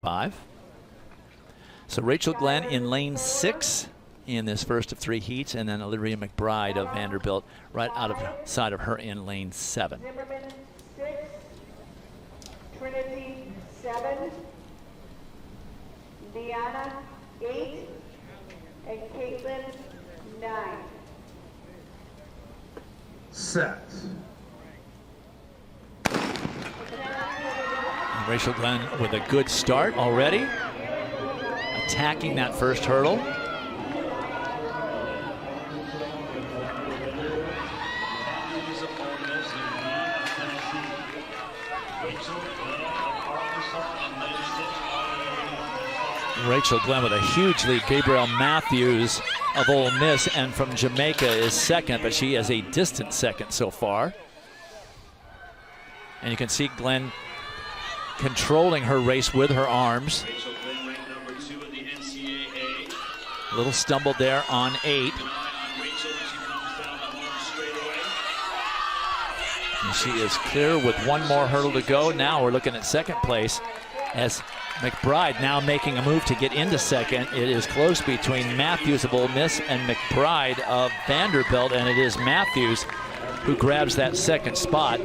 1:55. So Rachel Glenn in lane 6 in this first of 3 heats, and then Olivia McBride of Vanderbilt right outside of her in lane 7. Zimmerman 6, Trinity 7, Deanna 8, and Caitlin 9. Set. Rachel Glenn with a good start already, attacking that first hurdle. Rachel Glenn with a huge lead. Gabrielle Matthews of Ole Miss and from Jamaica is second, but she has a distant second so far. And you can see Glenn controlling her race with her arms. A little stumble there on 8. And she is clear with one more hurdle to go. Now we're looking at second place as McBride now making a move to get into second. It is close between Matthews of Ole Miss and McBride of Vanderbilt, and it is Matthews who grabs that second spot.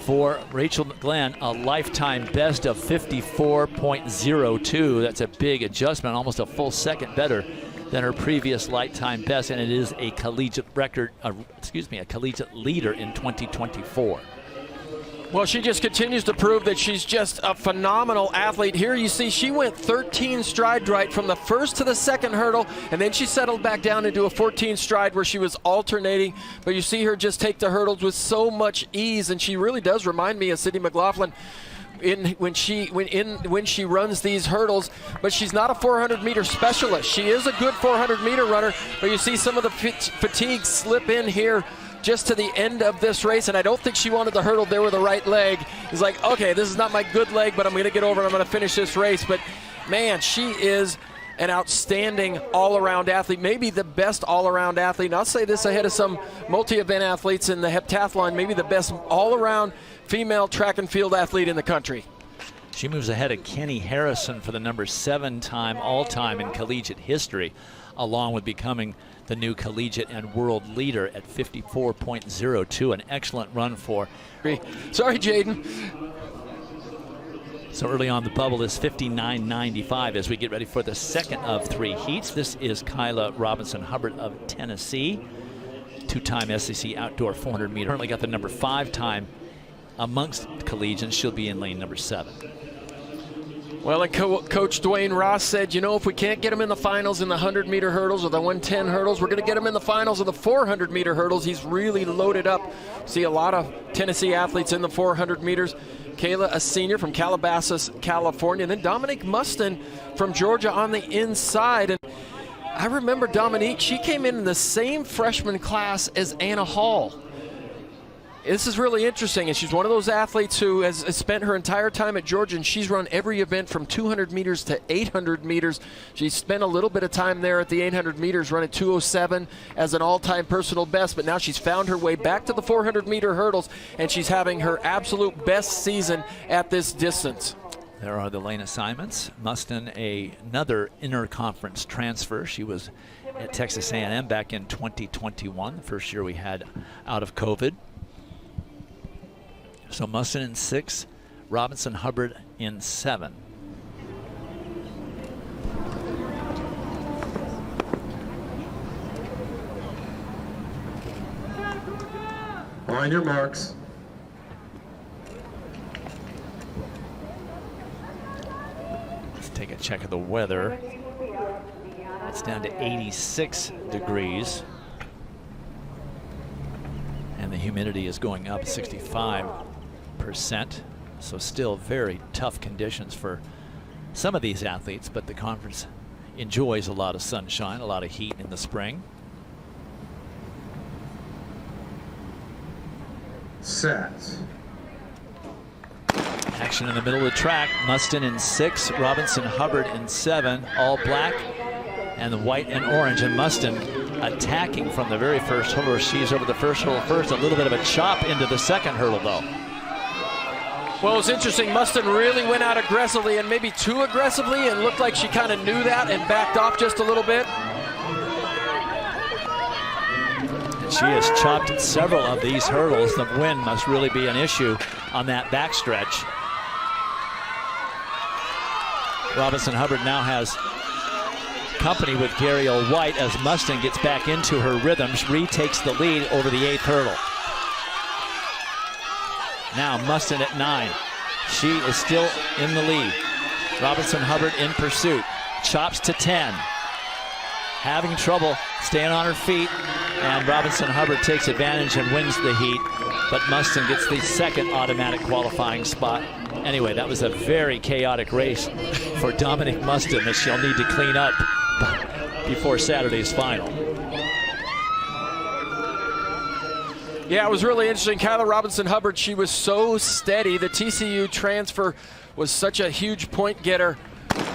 For Rachel Glenn, a lifetime best of 54.02. That's a big adjustment, almost a full second better than her previous lifetime best, and it is a collegiate record, a collegiate leader in 2024. Well, she just continues to prove that she's just a phenomenal athlete. Here you see she went 13 stride right from the first to the second hurdle, and then she settled back down into a 14 stride where she was alternating. But you see her just take the hurdles with so much ease, and she really does remind me of Sydney McLaughlin when she runs these hurdles. But she's not a 400-meter specialist. She is a good 400-meter runner, but you see some of the fatigue slip in here just to the end of this race, and I don't think she wanted the hurdle there with the right leg. It's like, okay, this is not my good leg, but I'm going to get over and I'm going to finish this race. But man, she is an outstanding all-around athlete, maybe the best all-around athlete. And I'll say this ahead of some multi-event athletes in the heptathlon, maybe the best all-around female track and field athlete in the country. She moves ahead of Kenny Harrison for the number 7 time all-time in collegiate history, along with becoming the new collegiate and world leader at 54.02. An excellent run for. Sorry, Jaden. So early on, the bubble is 59.95 as we get ready for the second of 3 heats. This is Kyla Robinson Hubbard of Tennessee, 2-time SEC outdoor 400 meter. Currently got the number 5 time amongst collegians. She'll be in lane number 7. Well, and Coach Dwayne Ross said, you know, if we can't get him in the finals in the 100-meter hurdles or the 110 hurdles, we're going to get him in the finals of the 400-meter hurdles. He's really loaded up. See a lot of Tennessee athletes in the 400 meters. Kayla, a senior from Calabasas, California. And then Dominique Mustin from Georgia on the inside. And I remember Dominique, she came in the same freshman class as Anna Hall. This is really interesting, and she's one of those athletes who has spent her entire time at Georgia, and she's run every event from 200 meters to 800 meters. She's spent a little bit of time there at the 800 meters, running 2:07 as an all-time personal best, but now she's found her way back to the 400-meter hurdles, and she's having her absolute best season at this distance. There are the lane assignments. Mustin, another interconference transfer. She was at Texas A&M back in 2021, the first year we had out of COVID. So Mustin in 6, Robinson Hubbard in 7. On your marks. Let's take a check of the weather. It's down to 86 degrees. And the humidity is going up 65%. So still very tough conditions for some of these athletes, but the conference enjoys a lot of sunshine, a lot of heat in the spring. Set. Action in the middle of the track. Mustin in 6, Robinson Hubbard in 7, all black and the white and orange. And Mustin attacking from the very first hurdle. She's over the first hurdle first. A little bit of a chop into the second hurdle though. Well, it was interesting. Mustin really went out aggressively, and maybe too aggressively, and looked like she kind of knew that and backed off just a little bit. She has chopped several of these hurdles. The wind must really be an issue on that backstretch. Robinson Hubbard now has company with Gariel White as Mustin gets back into her rhythm. Retakes the lead over the 8th hurdle. Now Mustin at 9. She is still in the lead. Robinson Hubbard in pursuit. Chops to 10. Having trouble staying on her feet, and Robinson Hubbard takes advantage and wins the heat, but Mustin gets the second automatic qualifying spot. Anyway, that was a very chaotic race for Dominique Mustin that she'll need to clean up before Saturday's final. Yeah, it was really interesting. Kyla Robinson Hubbard, she was so steady. The TCU transfer was such a huge point getter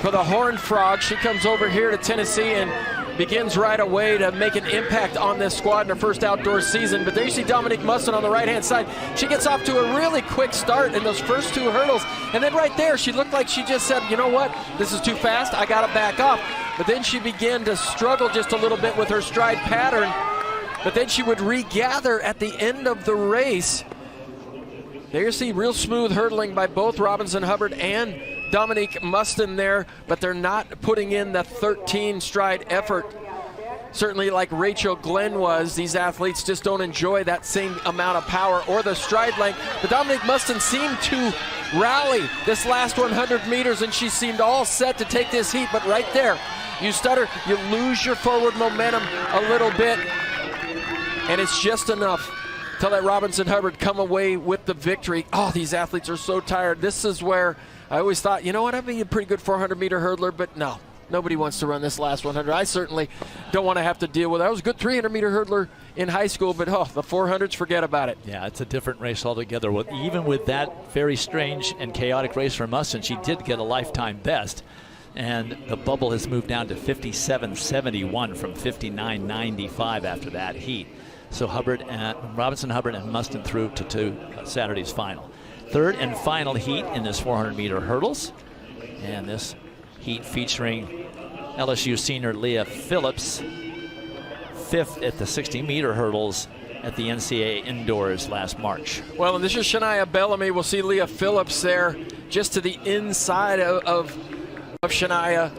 for the Horned Frog. She comes over here to Tennessee and begins right away to make an impact on this squad in her first outdoor season. But there you see Dominique Mustin on the right-hand side. She gets off to a really quick start in those first 2 hurdles. And then right there, she looked like she just said, you know what, this is too fast, I gotta back off. But then she began to struggle just a little bit with her stride pattern. But then she would regather at the end of the race. There you see real smooth hurdling by both Robinson Hubbard and Dominique Mustin there, but they're not putting in the 13 stride effort. Certainly like Rachel Glenn was, these athletes just don't enjoy that same amount of power or the stride length. But Dominique Mustin seemed to rally this last 100 meters, and she seemed all set to take this heat, but right there, you stutter, you lose your forward momentum a little bit, and it's just enough to let Robinson Hubbard come away with the victory. Oh, these athletes are so tired. This is where I always thought, you know what, I'd be a pretty good 400-meter hurdler, but no, nobody wants to run this last 100. I certainly don't want to have to deal with it. I was a good 300-meter hurdler in high school, but the 400s, forget about it. Yeah, it's a different race altogether. Even with that very strange and chaotic race for Mustin, she did get a lifetime best. And the bubble has moved down to 57.71 from 59.95 after that heat. So Robinson Hubbard and Mustin through to Saturday's final. Third and final heat in this 400-meter hurdles. And this heat featuring LSU senior Leah Phillips, 5th at the 60-meter hurdles at the NCAA Indoors last March. Well, and this is Shania Bellamy. We'll see Leah Phillips there just to the inside of Shania.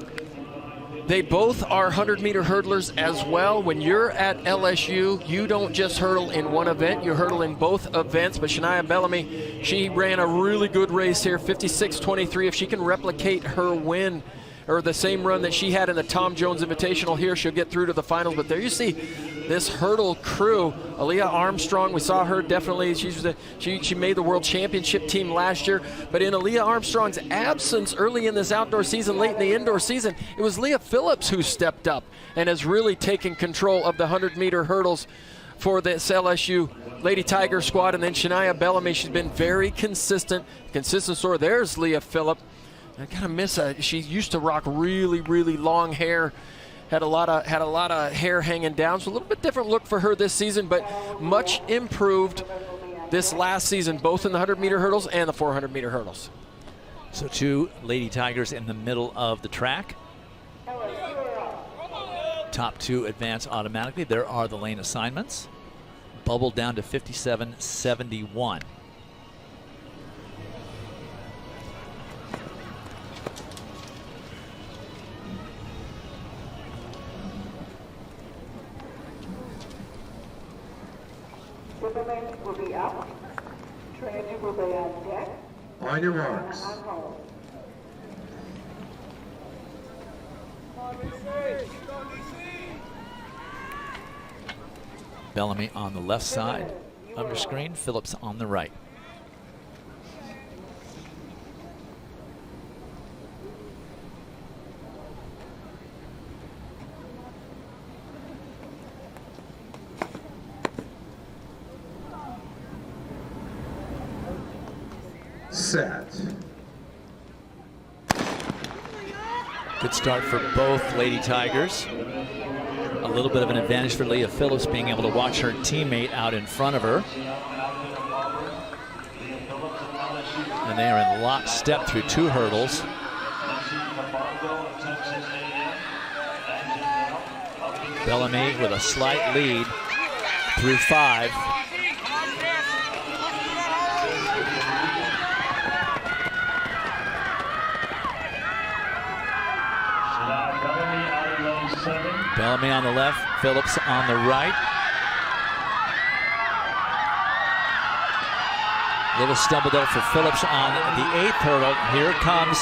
They both are 100-meter hurdlers as well. When you're at LSU, you don't just hurdle in one event, you hurdle in both events. But Shania Bellamy, she ran a really good race here, 56.23. If she can replicate her win or the same run that she had in the Tom Jones Invitational here, she'll get through to the finals. But there you see this hurdle crew. Aaliyah Armstrong, we saw her definitely. She made the World Championship team last year. But in Aaliyah Armstrong's absence early in this outdoor season, late in the indoor season, it was Leah Phillips who stepped up and has really taken control of the 100-meter hurdles for this LSU Lady Tiger squad. And then Shania Bellamy, she's been very consistent story. There's Leah Phillips. I kind of miss her. She used to rock really, really long hair. Had a lot of hair hanging down. So a little bit different look for her this season, but much improved this last season, both in the 100-meter hurdles and the 400-meter hurdles. So 2 Lady Tigers in the middle of the track. Top 2 advance automatically. There are the lane assignments. Bubbled down to 57.71. Swimming will be up. Training will be on deck. On your marks. On hold. Bellamy on the left side of your screen, Phillips on the right. Set. Good start for both Lady Tigers. A little bit of an advantage for Leah Phillips being able to watch her teammate out in front of her. and they are in lockstep through 2 hurdles. Bellamy with a slight lead through 5. Bellamy on the left, Phillips on the right. Little stumble there for Phillips on the 8th hurdle. Here comes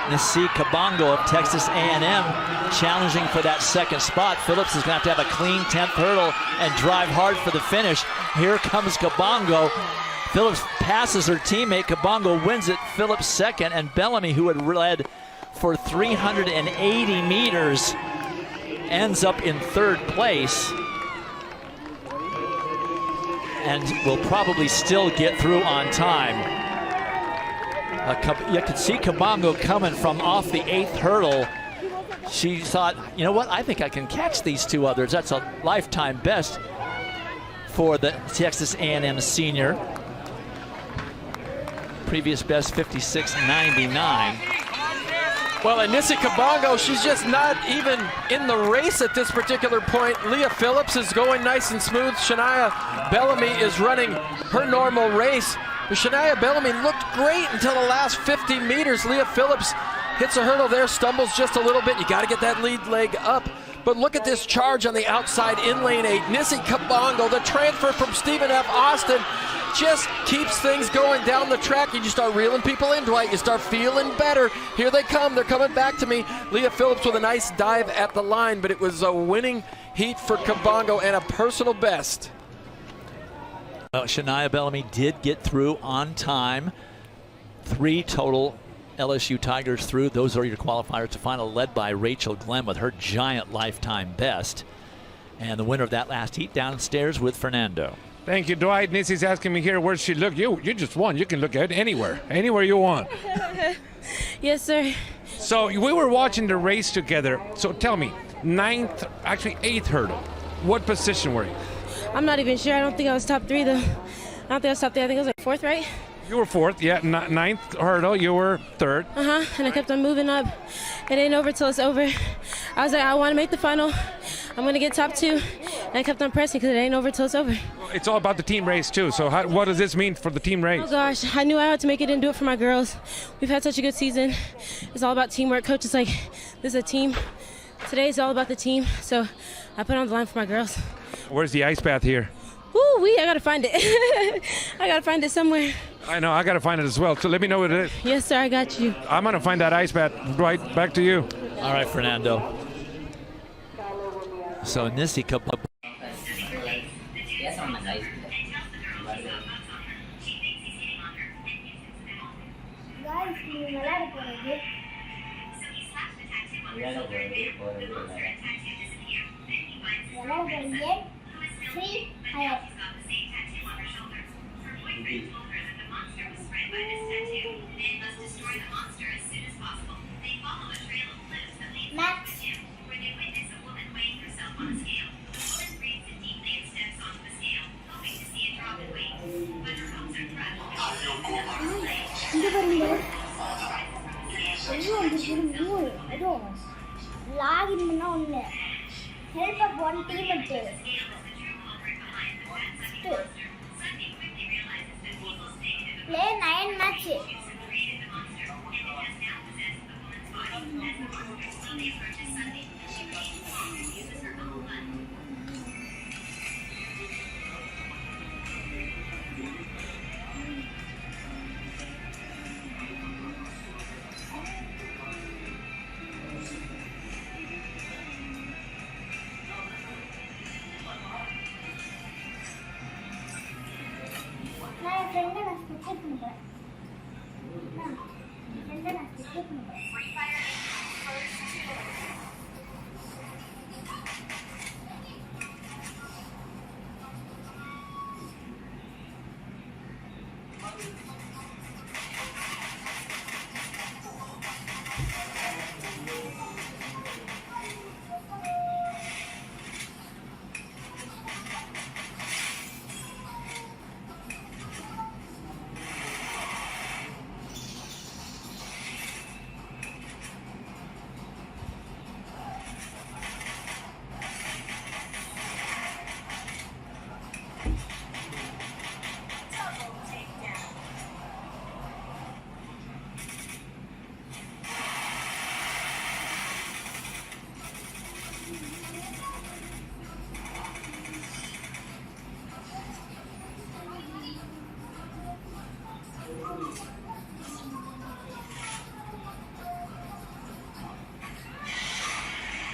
Nisi Kabongo of Texas A&M challenging for that 2nd spot. Phillips is going to have a clean 10th hurdle and drive hard for the finish. Here comes Kabongo. Phillips passes her teammate. Kabongo wins it. Phillips 2nd, and Bellamy, who had led for 380 meters, ends up in 3rd place and will probably still get through on time. You could see Kabongo coming from off the 8th hurdle. She thought, you know what, I think I can catch these 2 others. That's a lifetime best for the Texas A&M senior. Previous best 56.99. Well, and Nisi Kabongo, she's just not even in the race at this particular point. Leah Phillips is going nice and smooth. Shania Bellamy is running her normal race. But Shania Bellamy looked great until the last 50 meters. Leah Phillips hits a hurdle there, stumbles just a little bit. You got to get that lead leg up. But look at this charge on the outside in lane 8. Nisi Kabongo, the transfer from Stephen F. Austin, just keeps things going down the track. You just start reeling people in, Dwight. You start feeling better. Here they come. They're coming back to me. Leah Phillips with a nice dive at the line, but it was a winning heat for Kabongo and a personal best. Shania Bellamy did get through on time. 3 total LSU Tigers through. Those are your qualifiers to final, led by Rachel Glenn with her giant lifetime best. And the winner of that last heat downstairs with Fernando. Thank you, Dwight. Nissy's asking me here, where she look? You just won. You can look at it anywhere you want. Yes, sir. So we were watching the race together. So tell me, 8th hurdle. What position were you? I'm not even sure. I don't think I was top 3, though. I don't think I was top 3. I think I was like 4th, right? You were 4th, yeah. 9th hurdle, you were 3rd. And I kept on moving up. It ain't over till it's over. I was like, I want to make the final. I'm going to get top 2. And I kept on pressing because it ain't over till it's over. It's all about the team race, too. So what does this mean for the team race? Oh, gosh. I knew I had to make it and do it for my girls. We've had such a good season. It's all about teamwork. Coach is like, this is a team. Today is all about the team. So I put on the line for my girls. Where's the ice bath here? Ooh-wee, I got to find it. I got to find it somewhere. I know, I got to find it as well. So let me know what it is. Yes, sir, I got you. I'm going to find that ice bath. Right, back to you. All right, Fernando. So Nisi Kabongo. Help up one team and two. Play 9 matches. friend and I skip number.